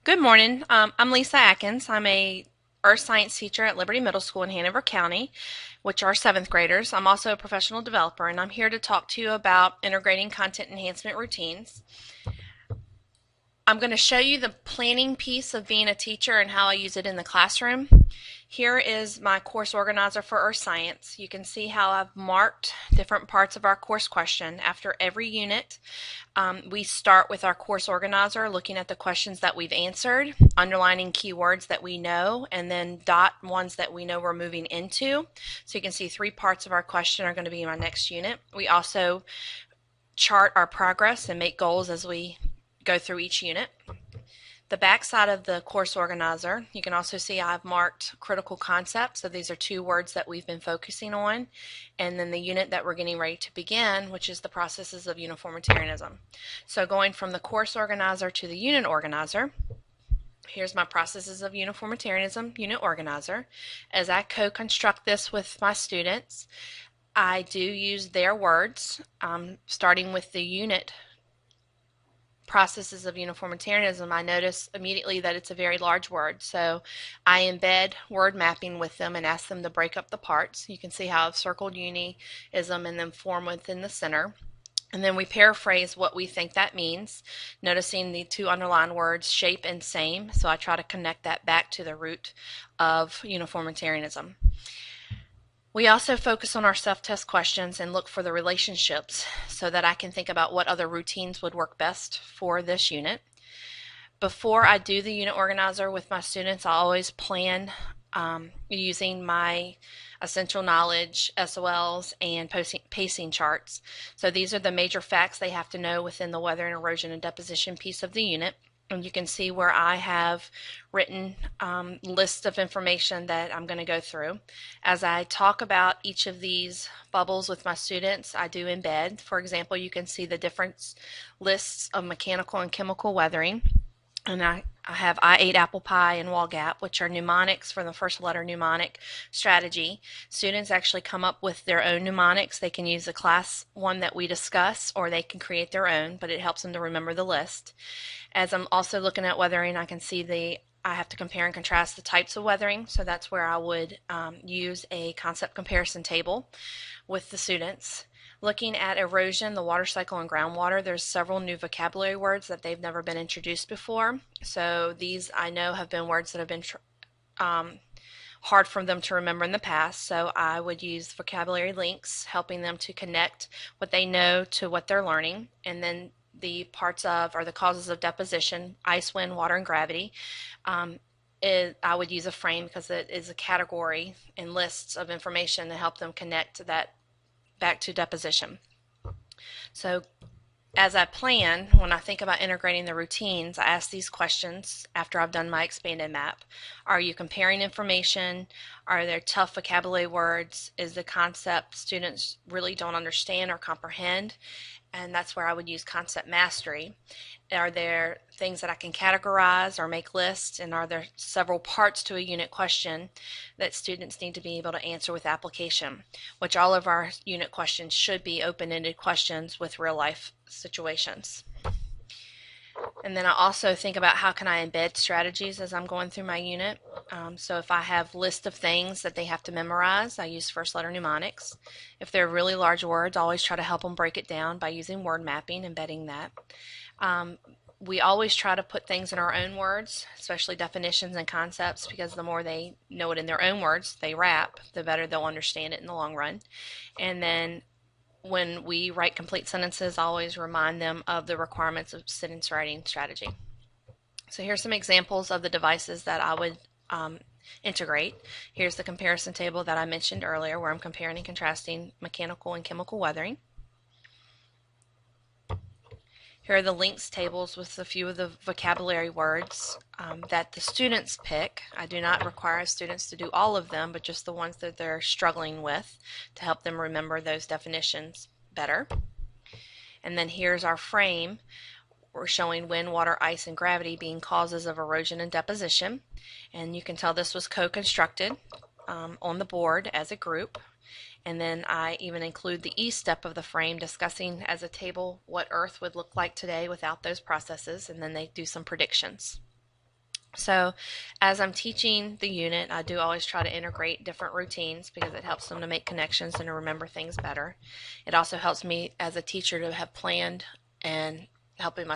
Good morning. I'm Lisa Atkins. I'm a earth science teacher at Liberty Middle School in Hanover County, which are seventh graders. I'm also a professional developer, and I'm here to talk to you about integrating content enhancement routines. I'm going to show you the planning piece of being a teacher and how I use it in the classroom. Here is my course organizer for Earth Science. You can see how I've marked different parts of our course question. After every unit, we start with our course organizer looking at the questions that we've answered, underlining keywords that we know, and then dot ones that we know we're moving into. So you can see 3 parts of our question are going to be in our next unit. We also chart our progress and make goals as we go through each unit. The back side of the course organizer, you can also see I've marked critical concepts. So these are 2 words that we've been focusing on. And then the unit that we're getting ready to begin, which is the processes of uniformitarianism. So going from the course organizer to the unit organizer, here's my processes of uniformitarianism unit organizer. As I co-construct this with my students, I do use their words, starting with the unit processes of uniformitarianism. I notice immediately that it's a very large word, so I embed word mapping with them and ask them to break up the parts. You can see how I've circled uniism and then form within the center. And then we paraphrase what we think that means, noticing the 2 underlined words shape and same, so I try to connect that back to the root of uniformitarianism. We also focus on our self-test questions and look for the relationships so that I can think about what other routines would work best for this unit. Before I do the unit organizer with my students, I always plan using my essential knowledge, SOLs, and pacing charts. So these are the major facts they have to know within the weather and erosion and deposition piece of the unit. And you can see where I have written lists of information that I'm going to go through. As I talk about each of these bubbles with my students, I do embed. For example, you can see the different lists of mechanical and chemical weathering. And I have I ate apple pie and wall gap, which are mnemonics for the first letter mnemonic strategy. Students actually come up with their own mnemonics. They can use the class one that we discuss, or they can create their own, but it helps them to remember the list. As I'm also looking at weathering, I can see I have to compare and contrast the types of weathering, so that's where I would use a concept comparison table with the students. Looking at erosion, the water cycle, and groundwater, there's several new vocabulary words that they've never been introduced before. So these I know have been words that have been hard for them to remember in the past. So I would use vocabulary links, helping them to connect what they know to what they're learning. And then the parts of, or the causes of deposition, ice, wind, water, and gravity. I would use a frame because it is a category and lists of information to help them connect that back to deposition. So as I plan, when I think about integrating the routines, I ask these questions after I've done my expanded map. Are you comparing information? Are there tough vocabulary words? Is the concept students really don't understand or comprehend? And that's where I would use concept mastery. Are there things that I can categorize or make lists? And are there several parts to a unit question that students need to be able to answer with application? Which all of our unit questions should be open-ended questions with real-life situations. And then I also think about how can I embed strategies as I'm going through my unit. So if I have lists of things that they have to memorize, I use first letter mnemonics. If they're really large words, I always try to help them break it down by using word mapping, embedding that. We always try to put things in our own words, especially definitions and concepts, because the more they know it in their own words, they wrap, the better they'll understand it in the long run. And then when we write complete sentences, I always remind them of the requirements of sentence writing strategy. So here's some examples of the devices that I would integrate. Here's the comparison table that I mentioned earlier, where I'm comparing and contrasting mechanical and chemical weathering. Here are the links tables with a few of the vocabulary words that the students pick. I do not require students to do all of them, but just the ones that they're struggling with to help them remember those definitions better. And then here's our frame. We're showing wind, water, ice, and gravity being causes of erosion and deposition. And you can tell this was co-constructed on the board as a group. And then I even include the E step of the frame, discussing as a table what Earth would look like today without those processes, and then they do some predictions. So, as I'm teaching the unit, I do always try to integrate different routines because it helps them to make connections and to remember things better. It also helps me as a teacher to have planned and helping my